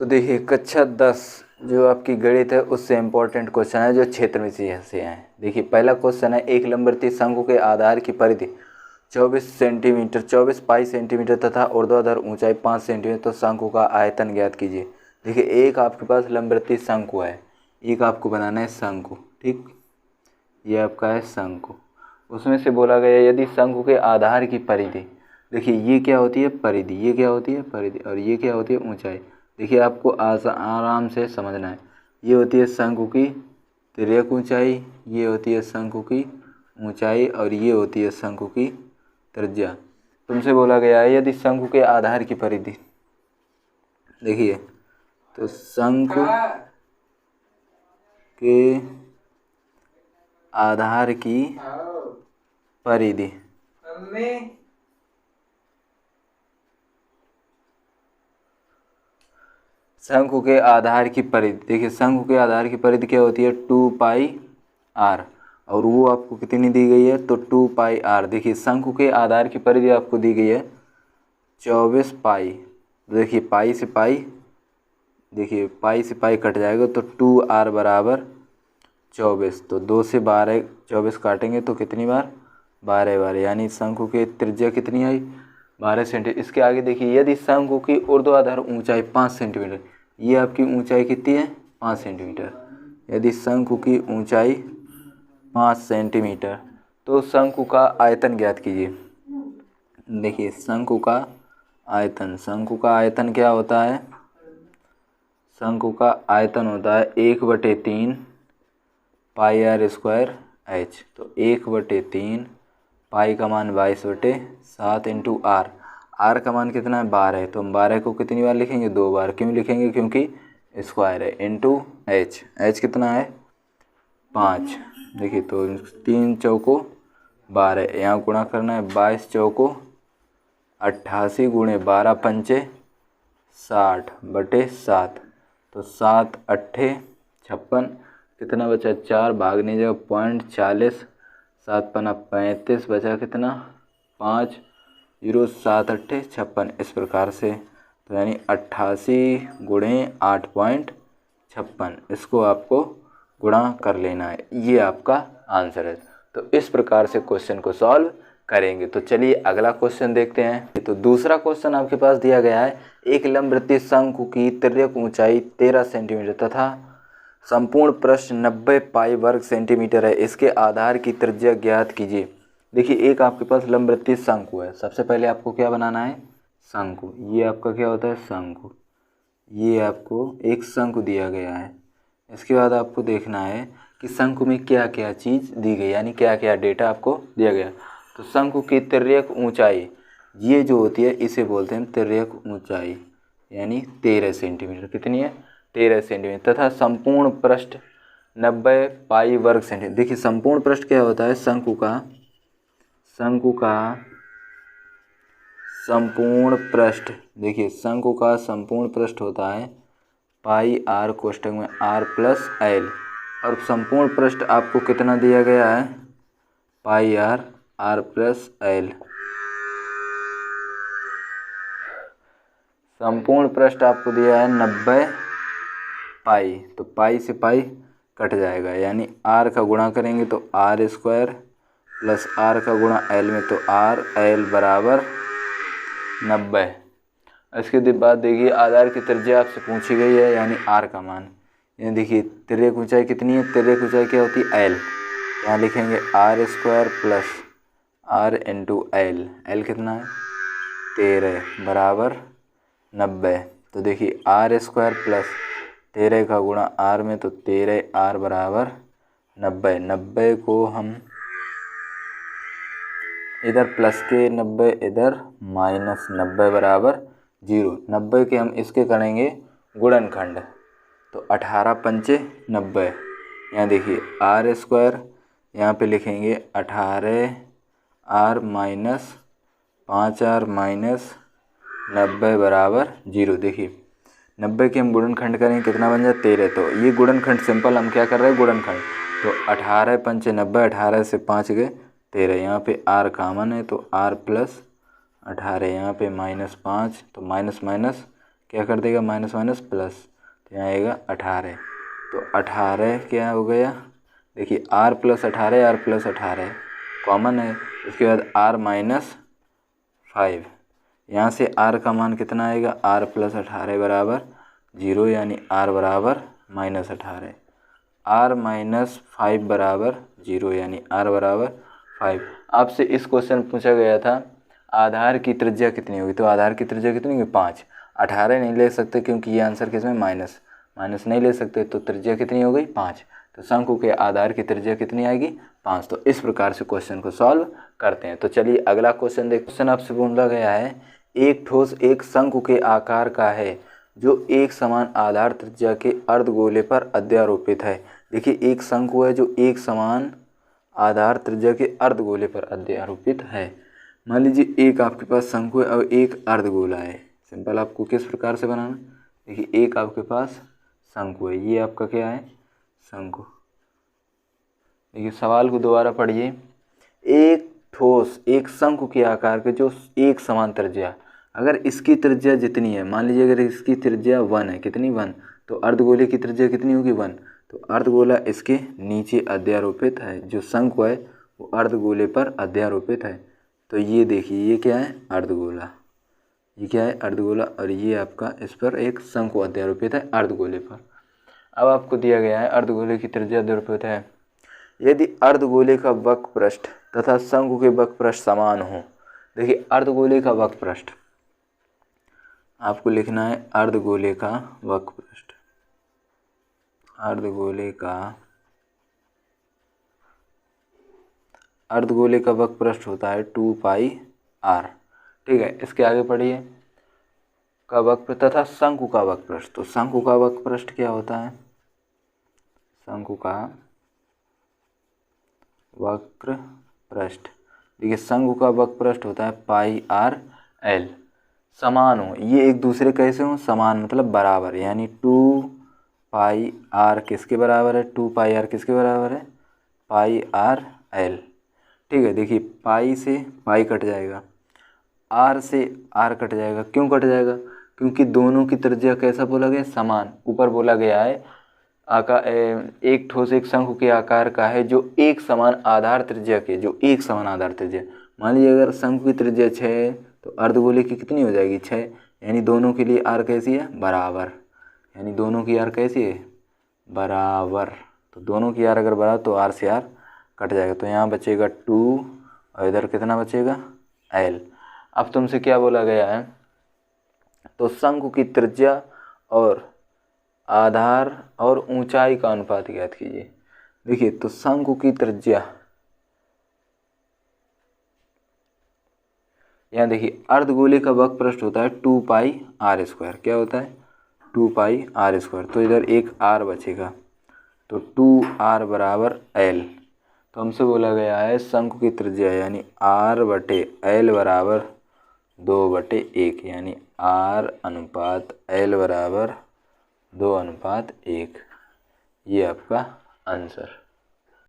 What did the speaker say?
तो देखिए कक्षा 10 जो आपकी गणित है उससे इम्पोर्टेंट क्वेश्चन है जो क्षेत्र में से हैं। देखिए पहला क्वेश्चन है, एक लंबवृत्तीय शंकु के आधार की परिधि 24 सेंटीमीटर 24 पाई सेंटीमीटर तथा ऊर्ध्वाधर ऊंचाई 5 सेंटीमीटर, तो शंकु का आयतन ज्ञात कीजिए। देखिए एक आपके पास लंबवृत्तीय शंकु है, एक आपको बनाना है शंकु, ठीक, ये आपका है शंकु। उसमें से बोला गया यदि शंकु के आधार की परिधि, देखिए ये क्या होती है परिधि, ये क्या होती है परिधि, और ये क्या होती है ऊंचाई। देखिए आपको आराम से समझना है, ये होती है शंकु की तिर्यक ऊंचाई, ये होती है शंकु की ऊंचाई, और ये होती है शंकु की त्रिज्या। तुमसे बोला गया है यदि शंकु के आधार की परिधि, देखिए तो शंकु के आधार की परिधि, शंकु के आधार की परिधि, देखिए शंकु के आधार की परिधि क्या होती है 2 पाई आर, और वो आपको कितनी दी गई है तो 2 पाई आर। देखिए शंकु के आधार की परिधि आपको दी गई है 24 पाई, देखिए पाई से पाई, देखिए पाई से पाई कट जाएगा तो 2r बराबर 24, तो 2 से 12 24 काटेंगे तो कितनी बार 12 बार, यानी शंकु की त्रिज्या कितनी आई 12 सेंटीमीटर। इसके आगे देखिए यदि शंकु की ऊर्ध्वाधर ऊंचाई 5 सेंटीमीटर, ये आपकी ऊंचाई कितनी है 5 सेंटीमीटर, यदि शंकु की ऊंचाई 5 सेंटीमीटर, तो शंकु का आयतन ज्ञात कीजिए। देखिए शंकु का आयतन, शंकु का आयतन क्या होता है, शंकु का आयतन होता है 1/3 पाई आर स्क्वायर एच, तो 1/3 पाई का मान 22/7 इंटू आर, आर का मान कितना है 12 है, तो हम 12 को कितनी बार लिखेंगे 2 बार, क्यों लिखेंगे क्योंकि स्क्वायर है, इंटू एच, एच कितना है 5। देखिए तो 3 चौको 12, यहाँ गुणा करना है 22 चौको 88 गुणे 12 पंचे 60/7, तो 7 अट्ठे 56, कितना बचा 4, भागने जगह 0.40, 7 पन्ना 35, बचा कितना 5, 0 7 अट्ठे 56, इस प्रकार से, तो यानी 88 गुणे 8.56, इसको आपको गुणा कर लेना है, ये आपका आंसर है। तो इस प्रकार से क्वेश्चन को सॉल्व करेंगे। तो चलिए अगला क्वेश्चन देखते हैं। तो दूसरा क्वेश्चन आपके पास दिया गया है, एक लंबवृत्तीय शंकु की तिर्यक ऊंचाई 13 सेंटीमीटर तथा संपूर्ण पृष्ठ 90 पाई वर्ग सेंटीमीटर है, इसके आधार की त्रिज्या ज्ञात कीजिए। देखिए एक आपके पास लंबवृत्तीय शंकु है, सबसे पहले आपको क्या बनाना है शंकु, ये आपका क्या होता है शंकु, ये आपको एक शंकु दिया गया है। इसके बाद आपको देखना है कि शंकु में क्या क्या चीज़ दी गई, यानी क्या क्या डेटा आपको दिया गया। तो शंकु की तिर्यक ऊंचाई, ये जो होती है इसे बोलते हैं तिर्यक ऊंचाई, यानी 13 सेंटीमीटर, कितनी है 13 सेंटीमीटर, तथा संपूर्ण पृष्ठ 90 पाई वर्ग सेंटीमीटर। देखिए संपूर्ण पृष्ठ क्या होता है, शंकु का संपूर्ण पृष्ठ, देखिए शंकु का संपूर्ण पृष्ठ होता है पाई आर कोष्ठक में आर प्लस एल, और संपूर्ण पृष्ठ आपको कितना दिया गया है पाई आर आर प्लस एल। संपूर्ण पृष्ठ आपको दिया है 90 पाई, तो पाई से पाई कट जाएगा, यानी आर का गुणा करेंगे तो आर स्क्वायर प्लस आर का गुणा एल में, तो आर एल बराबर 90। इसके बाद देखिए आधार की त्रिज्या आपसे पूछी गई है, यानी आर का मान, यानी देखिए तिर्यक ऊंचाई कितनी है, तिर्यक ऊंचाई क्या होती है एल, यहाँ लिखेंगे R square plus R into L, L कितना है 13 बराबर 90। तो देखिए आर स्क्वायर प्लस 13 का गुणा आर में, तो 13 आर बराबर 90। 90 को हम इधर प्लस के 90 इधर माइनस 90 बराबर 0। 90 के हम इसके करेंगे गुणनखंड, तो 18 पंचे 90, यहाँ देखिए आर स्क्वायर, यहाँ पे लिखेंगे 18 आर माइनस 5 आर माइनस 90 बराबर 0। देखिए 90 के हम गुणनखंड करेंगे कितना बन जाए 13, तो ये गुणनखंड सिंपल हम क्या कर रहे हैं गुणनखंड, तो 18 पंचे 90, 18 से 5 गए 13, यहाँ पे आर कॉमन है तो आर प्लस 18, यहाँ पे -5, तो माइनस माइनस क्या कर देगा, माइनस माइनस प्लस, तो यहाँ आएगा 18। तो 18 क्या हो गया, देखिए r plus 18, r plus 18 common है। उसके बाद r माइनस 5, यहाँ से r का मान कितना आएगा, r प्लस 18 बराबर 0, यानी r बराबर माइनस 18, r माइनस 5 बराबर 0, यानी r बराबर 5। आपसे इस क्वेश्चन पूछा गया था आधार की त्रिज्या कितनी होगी, तो आधार की त्रिज्या कितनी होगी, 5। 18 नहीं ले सकते क्योंकि ये आंसर किसमें माइनस नहीं ले सकते, तो त्रिज्या कितनी हो गई, 5। तो शंकु के आधार की त्रिज्या कितनी आएगी, 5। तो इस प्रकार से क्वेश्चन को सॉल्व करते हैं। तो चलिए अगला क्वेश्चन देखते हैं। क्वेश्चन आपसे बोला गया है एक ठोस एक शंकु के आकार का है जो एक समान आधार त्रिज्या के अर्धगोले पर अध्यारोपित है। देखिए एक शंकु है जो एक समान आधार त्रिज्या के अर्धगोले पर अध्यारोपित है। मान लीजिए एक आपके पास शंकु है और एक अर्धगोला है। सिंपल आपको किस प्रकार से बनाना, देखिए एक आपके पास शंकु है, ये आपका क्या है, शंकु। देखिए सवाल को दोबारा पढ़िए। एक ठोस एक शंकु के आकार के जो एक समान त्रिज्या, अगर इसकी त्रिज्या जितनी है, मान लीजिए अगर इसकी त्रिज्या 1 है, कितनी 1, तो अर्धगोले की त्रिज्या कितनी होगी 1। तो अर्धगोला इसके नीचे अध्यारोपित है, जो शंकु है वो अर्धगोले पर अध्यारोपित है। तो ये देखिए ये क्या है, अर्धगोला, ये क्या है, अर्धगोला, और ये आपका इस पर एक शंकु अध्यारोपित है अर्धगोले पर। अब आपको दिया गया है अर्धगोले की त्रिज्या अध्यारोपित है। यदि अर्धगोले का वक्र पृष्ठ तथा शंकु के वक्र पृष्ठ समान हो, देखिए अर्धगोले का वक्र पृष्ठ आपको लिखना है, अर्धगोले का वक्र पृष्ठ, अर्धगोले का वक्र पृष्ठ होता है 2 पाई r। ठीक है, इसके आगे पढ़िए, का वक्र तथा शंकु का वक्र पृष्ठ। तो शंकु का वक्र पृष्ठ क्या होता है, शंकु का वक्र पृष्ठ, देखिए शंकु का वक्र पृष्ठ होता है पाई r l। समान हो, ये एक दूसरे कैसे हो, समान मतलब बराबर, यानी 2 पाई r किसके बराबर है, 2 पाई r किसके बराबर है, पाई r l। ठीक है, देखिए पाई से पाई कट जाएगा, r से r कट जाएगा। क्यों कट जाएगा, क्योंकि दोनों की त्रिज्या कैसा बोला गया, समान। ऊपर बोला गया है एक ठोस एक शंकु के आकार का है जो एक समान आधार त्रिज्या के, जो एक समान आधार त्रिज्या। मान लीजिए अगर शंकु की त्रिज्या 6 है तो अर्धगोले की कितनी हो जाएगी, 6, यानी दोनों के लिए r कैसी है, बराबर, यानी दोनों की r कैसी है, बराबर। तो दोनों की r अगर बराबर तो r से r कट जाएगा, तो यहाँ बचेगा 2 और इधर कितना बचेगा, l। अब तुमसे क्या बोला गया है, तो शंकु की त्रिज्या और आधार और ऊंचाई का अनुपात ज्ञात कीजिए। देखिए तो शंकु की त्रिज्या, यहाँ देखिए अर्धगोले का वक्र पृष्ठ होता है 2 पाई r स्क्वायर, क्या होता है, 2 पाई r स्क्वायर। तो इधर एक r बचेगा, तो 2r बराबर l। तो हमसे बोला गया है शंकु की त्रिज्या यानी r बटे l बराबर 2/1, यानी r अनुपात l बराबर 2/1। ये आपका आंसर।